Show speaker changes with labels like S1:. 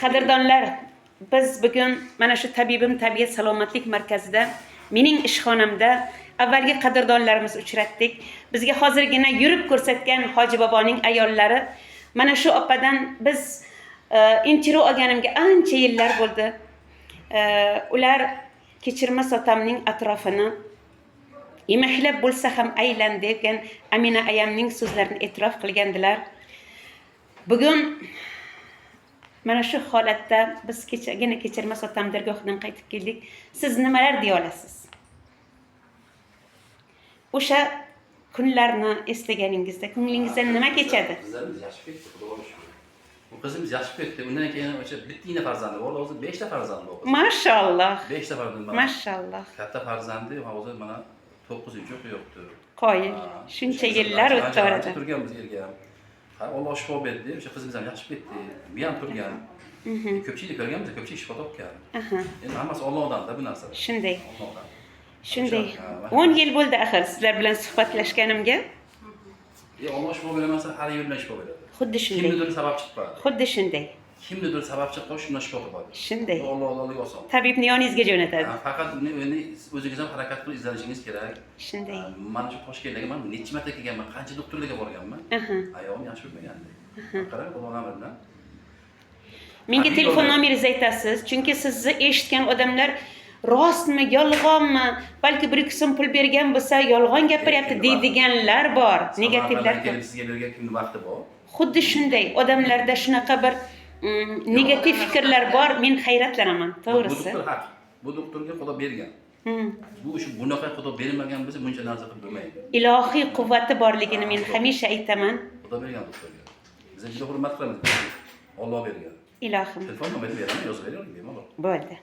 S1: Qadrdonlar, biz bugun mana shu Tabibim tabiat salomatlik markazida, mening ishxonamda avvalgi qadrdonlarimiz uchratdik. Bizga hozirgina yurib ko'rsatgan Hoji boboning ayollari, mana shu opadan biz intervyu olganimga ancha yillar bo'ldi. Ular Kechirmas otamning atrofini emaklab bo'lsa ham aylan degan Amina ayamning so'zlarini e'tirof qilgandilar. Bugun mana shu holatda biz kechagina Kechirmas otam dargohidan qaytib keldik. Siz nimalar deya olasiz? O'sha kunlarni eslaganingizda ko'nglingizdan nima kechadi?
S2: Qizlarimiz yashib ketdi, xudoga shukr. Bu qizimiz yashib ketdi. Undan keyin o'sha bitta farzandi bor, hozir 5 ta farzandi bor.
S1: Mashalloh.
S2: 5 ta farzandi bor.
S1: Mashalloh.
S2: Katta farzandi hozir mana 9 uchoq yo'qdi.
S1: Qoyil. Shuncha yillar o'tdi orada.
S2: Turganmiz yerga ham. Alloh shifo berdi. O'sha qizimiz ham yaxshi ketdi. Bu ham turgan. Ko'pchilik ko'rganmiz, ko'pchilik shifo topgan. Endi hammasi Allohdan-da bu narsa.
S1: Shunday.
S2: Allohdan.
S1: Shunday. 10 yil bo'ldi axir sizlar bilan suhbatlashganimga.
S2: Alloh shifo bermasa, har yo'ldan shifo beradi.
S1: Xuddi shunday.
S2: Kimnidir sabab chiqadi.
S1: Xuddi shunday.
S2: Kimnidir sabab chiqqan, shundan shifo topadi.
S1: Shunday.
S2: Allohga oson.
S1: Tabibni yoningizga jo'natadi.
S2: Faqat endi o'zingiz ham harakat qilib izlanishingiz kerak.
S1: Shunday.
S2: Mana shu Toshkentga men necha marta kelganman, qancha doktorlarga borganman. Ayog'im yaxshi bo'lmagandi. Qarang, Xudo amridan.
S1: Menga telefon nomeringizni aytasiz, chunki sizni eshitgan odamlar rostmi, yolg'onmi, balki bir ikki so'm pul bergan bo'lsa, yolg'on gapiryapti deydiganlar bor, negativlar ko'p.
S2: Sizga bergan kimning vaqti bor?
S1: Xuddi shunday odamlarda shunaqa bir negativ fikrlar bor, men hayratlanaman, to'g'risi.
S2: Bu doktor haq. Bu doktorga Xudo bergan. Bu shu bunaqa Xudo bermagan bo'lsa, buncha narsa qilib bo'lmaydi.
S1: Ilohiy quvvati borligini men hamisha aytaman.
S2: Xudo bergan doktorga. Biz juda hurmat qilamiz. Alloh bergan.
S1: Ilohim.
S2: Telefon nomerini beraman, yozib bering, bemalol.
S1: Bo'ldi.